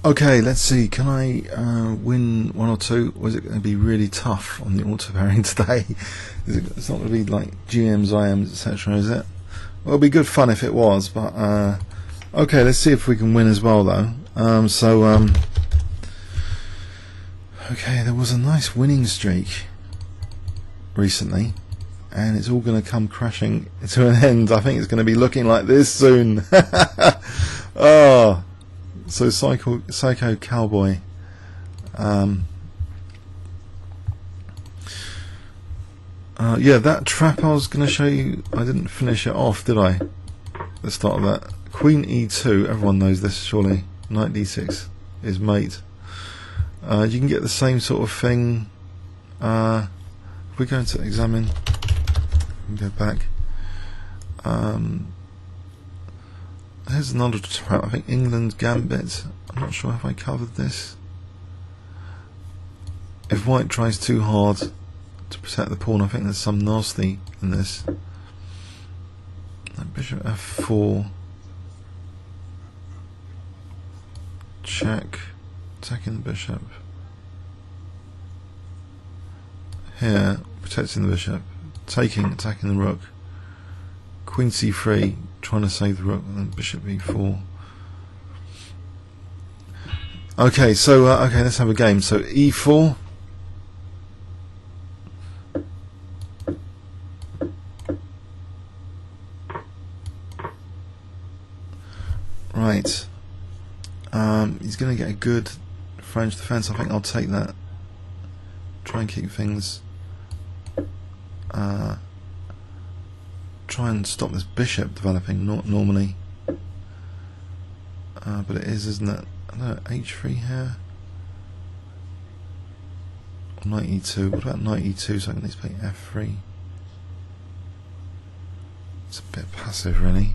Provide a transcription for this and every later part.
Okay, let's see. Can I win one or two? Or is it going to be really tough on the auto pairing today? It's not going to be like GMs, IMs, etc., is it? Well, it'll be good fun if it was, but okay, let's see if we can win as well, though. Okay, there was a nice winning streak recently, and it's all going to come crashing to an end. I think it's going to be looking like this soon. Oh. So Psycho Cowboy. Yeah, that trap I was going to show you, I didn't finish it off, did I? The start of that. Queen E2, everyone knows this surely. Knight D6 is mate. You can get the same sort of thing. If we're going to examine, we can go back. Here's another trap. I think England's Gambit. I'm not sure if I covered this. If white tries too hard to protect the pawn, I think there's some nasty in this. Like bishop f4. Check. Attacking the bishop. Here, protecting the bishop. Attacking the rook. Queen c3, trying to save the rook, and then bishop e4. Okay, so okay, let's have a game. So e4. Right. He's going to get a good French defense. I think I'll take that. Try and keep things. Try and stop this bishop developing. Not normally, but it is, isn't it? I don't know, h3 here. Or knight e2. What about knight e2? So I can at least play f3. It's a bit passive, really.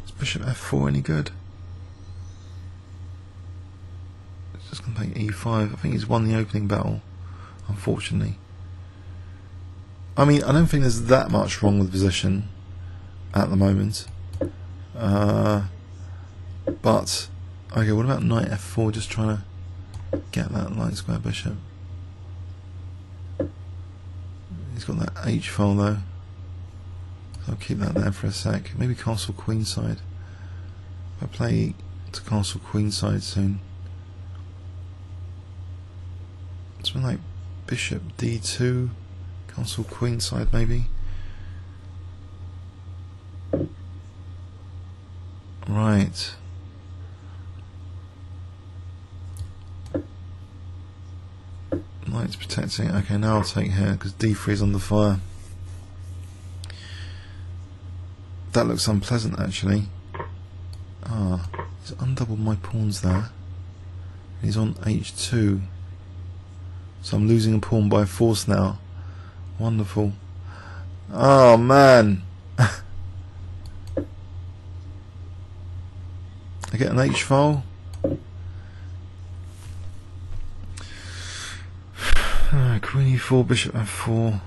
Is bishop f4 any good? It's just going to play e5. I think he's won the opening battle, unfortunately. I mean, I don't think there's that much wrong with the position at the moment. But, okay, what about knight f4? Just trying to get that light square bishop. He's got that h file though. So I'll keep that there for a sec. Maybe castle queenside. If I play to castle queenside soon. Something like bishop d2. Castle queenside maybe. Right. Knight's protecting. Okay, now I'll take here because d3 is under fire. That looks unpleasant actually. Ah, he's undoubled my pawns there. He's on h2. So I'm losing a pawn by force now. Wonderful. Oh man. I get an H file. Queen e4, bishop f4.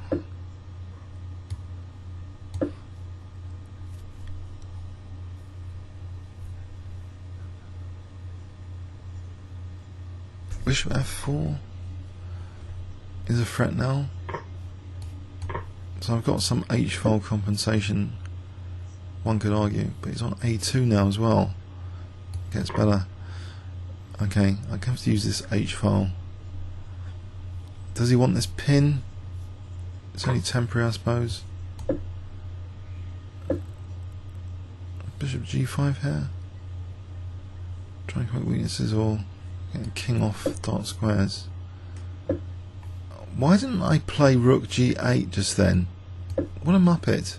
Bishop f4 is a threat now. So I've got some H file compensation, one could argue, but he's on A2 now as well. Gets better. Okay, I have to use this H file. Does he want this pin? It's only temporary, I suppose. Bishop G5 here. Try and correct weaknesses or get king off dark squares. Why didn't I play rook G8 just then? What a muppet.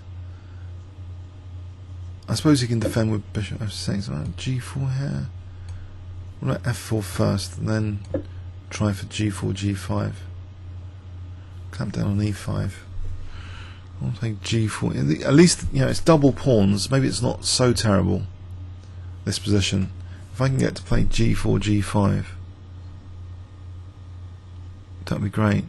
I suppose he can defend with bishop f6. G4 here. What about f4 first and then try for g4, g5. Clamp down on e5. I'll play g4. At least, you know, it's double pawns. Maybe it's not so terrible, this position. If I can get to play g4, g5, that would be great.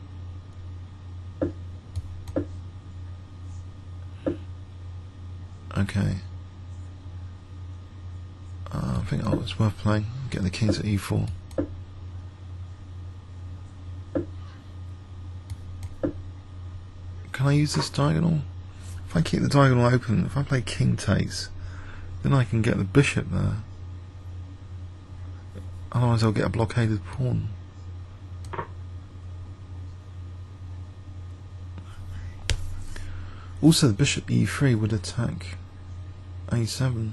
Okay. I think it's worth playing. Get the king to e4. Can I use this diagonal? If I keep the diagonal open, if I play king takes, then I can get the bishop there. Otherwise I'll get a blockaded pawn. Also the bishop e3 would attack a7.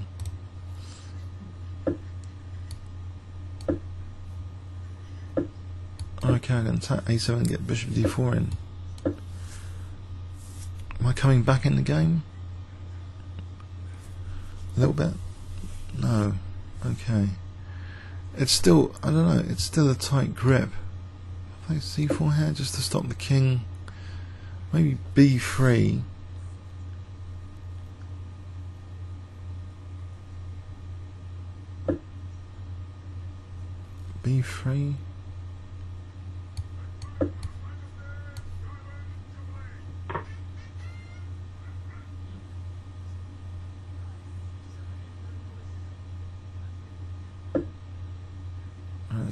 Okay, I can attack a7 and get bishop d4 in. Am I coming back in the game? A little bit? No. Okay. It's still, I don't know, it's still a tight grip. Play c4 here just to stop the king. Maybe b3. b3.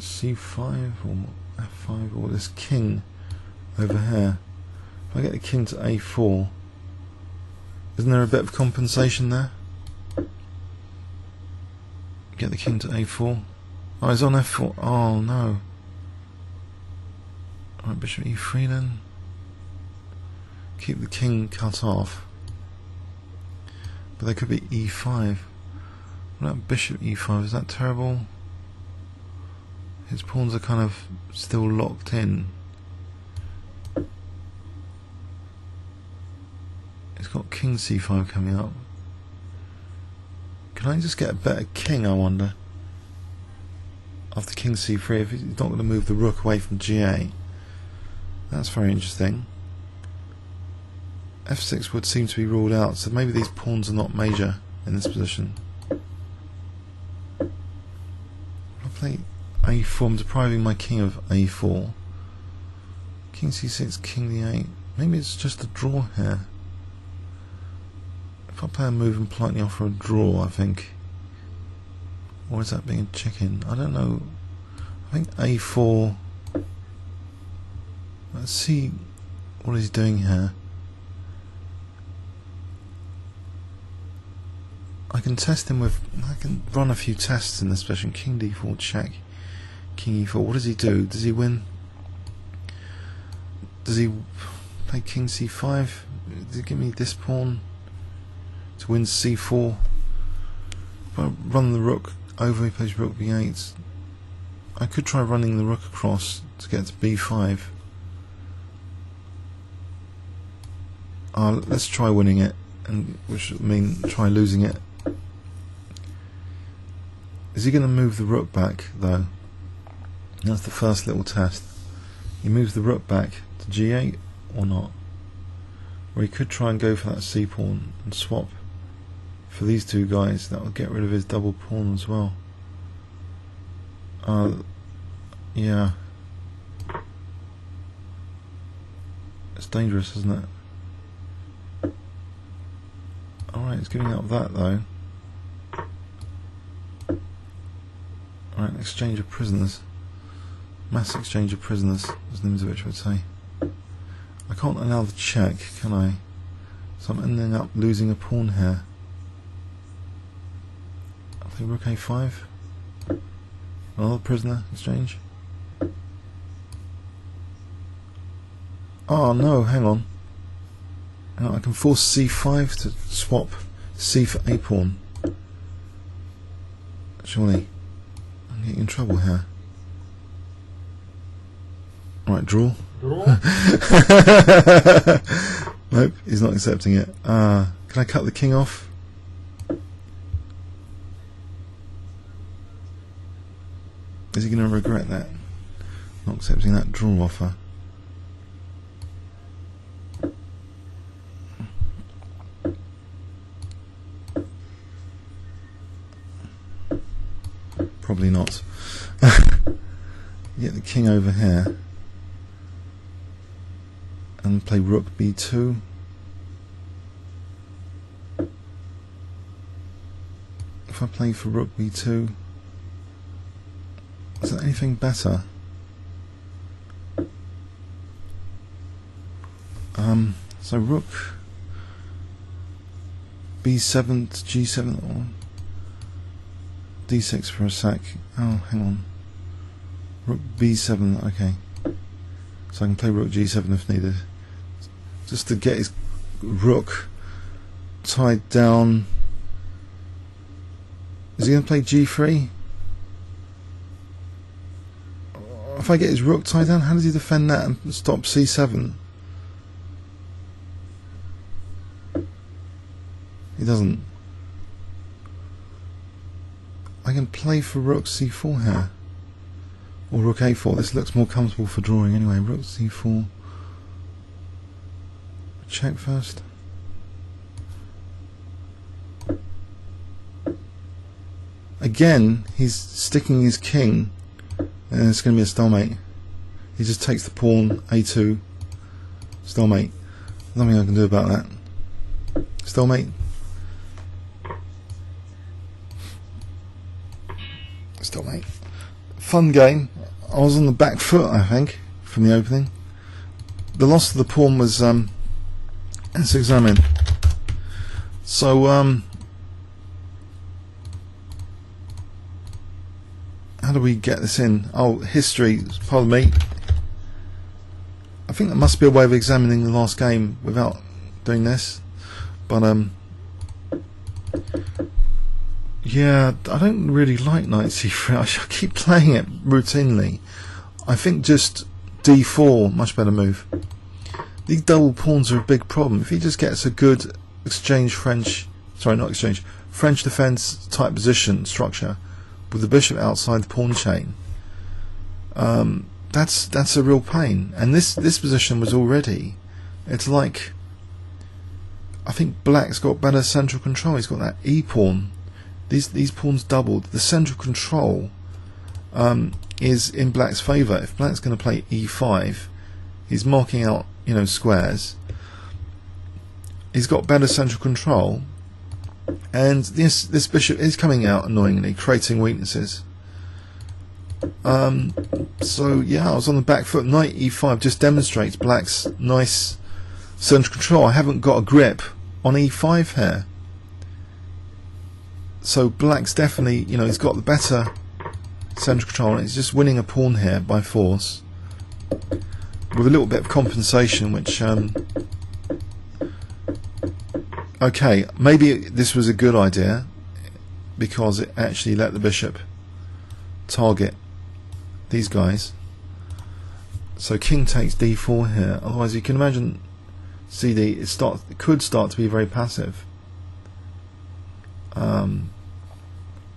c5 or f5 or this king over here. If I get the king to a4, isn't there a bit of compensation there? Get the king to a4. Oh, he's on f4. Oh no. Alright, bishop e3 then. Keep the king cut off. But there could be e5. What about bishop e5? Is that terrible? His pawns are kind of still locked in. He's got king c5 coming up. Can I just get a better king, I wonder? After king c3, if he's not going to move the rook away from g8. That's very interesting. f6 would seem to be ruled out, so maybe these pawns are not major in this position. I'll play a4, I'm depriving my king of a4. King c6, king d8. Maybe it's just a draw here. If I play a move and politely offer a draw, I think. Or is that being a chicken? I don't know. I think a4. Let's see what he's doing here. I can test him with. I can run a few tests in this position. King d4 check. King e4. What does he do? Does he win? Does he play king c5? Does he give me this pawn to win c4? If I run the rook over, he plays rook b8. I could try running the rook across to get to b5. Let's try winning it, and which would mean try losing it. Is he going to move the rook back though? That's the first little test. He moves the rook back to g8 or not? Or he could try and go for that c pawn and swap for these two guys. That will get rid of his double pawn as well. Yeah. It's dangerous, isn't it? Alright, it's giving up that though. Alright, exchange of prisoners. Mass exchange of prisoners, as Nxg6 would say. I can't allow the check, can I? So I'm ending up losing a pawn here. I think rook a5. Another prisoner exchange. Oh no, hang on. I can force c5 to swap c for a pawn. Surely I'm getting in trouble here. Right, draw. Nope, he's not accepting it. Can I cut the king off? Is he going to regret that? Not accepting that draw offer. Probably not. Get the king over here and play rook b2. If I play for rook b2, Is there anything better? So rook B7 to G7 or D6 for a sec. Oh, hang on. Rook B7, okay. So I can play rook G7 if needed. Just to get his rook tied down. Is he going to play G3? If I get his rook tied down, how does he defend that and stop C7? He doesn't. I can play for rook C4 here. Or rook A4. This looks more comfortable for drawing anyway. Rook C4. Check first. Again, he's sticking his king, and it's going to be a stalemate. He just takes the pawn, A2, stalemate. Nothing I can do about that. Stalemate. Stalemate. Fun game. I was on the back foot, I think, from the opening. The loss of the pawn was let's examine. So how do we get this in? Oh, history, pardon me. I think there must be a way of examining the last game without doing this. But yeah, I don't really like knight c3. I keep playing it routinely. I think just d4, much better move. These double pawns are a big problem. If he just gets a good French defense type position structure with the bishop outside the pawn chain, that's a real pain. And this position was already, it's like, I think black's got better central control. He's got that e pawn. These pawns doubled. The central control is in black's favour. If black's going to play e5, he's marking out, you know, squares. He's got better central control, and this bishop is coming out annoyingly, creating weaknesses. So yeah, I was on the back foot. Knight e5 just demonstrates black's nice central control. I haven't got a grip on e5 here. So black's definitely, you know, he's got the better central control, and he's just winning a pawn here by force with a little bit of compensation, which okay, maybe this was a good idea because it actually let the bishop target these guys. So king takes d4 here. Otherwise, you can imagine CD it could start to be very passive.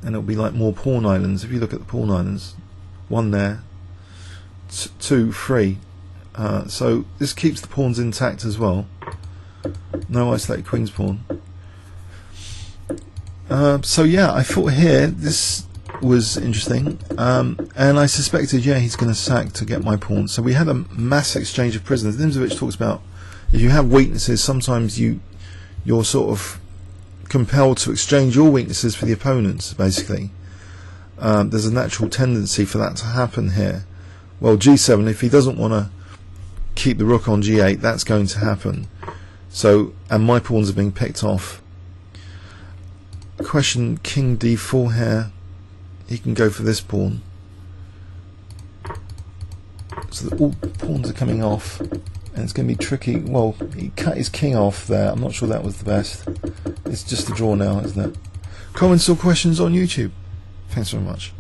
And it'll be like more pawn islands. If you look at the pawn islands, one there, two, three. So this keeps the pawns intact as well. No isolated queen's pawn. So yeah, I thought here this was interesting, and I suspected, yeah, he's going to sack to get my pawn. So we had a mass exchange of prisoners. Nxg6 talks about if you have weaknesses, sometimes you're sort of compelled to exchange your weaknesses for the opponent's, basically. There's a natural tendency for that to happen here. Well, g7, if he doesn't want to keep the rook on g8, that's going to happen. So, and my pawns are being picked off. Question, king d4 here. He can go for this pawn. So all pawns are coming off, and it's going to be tricky. Well, he cut his king off there. I'm not sure that was the best. It's just a draw now, isn't it? Comments or questions on YouTube. Thanks very much.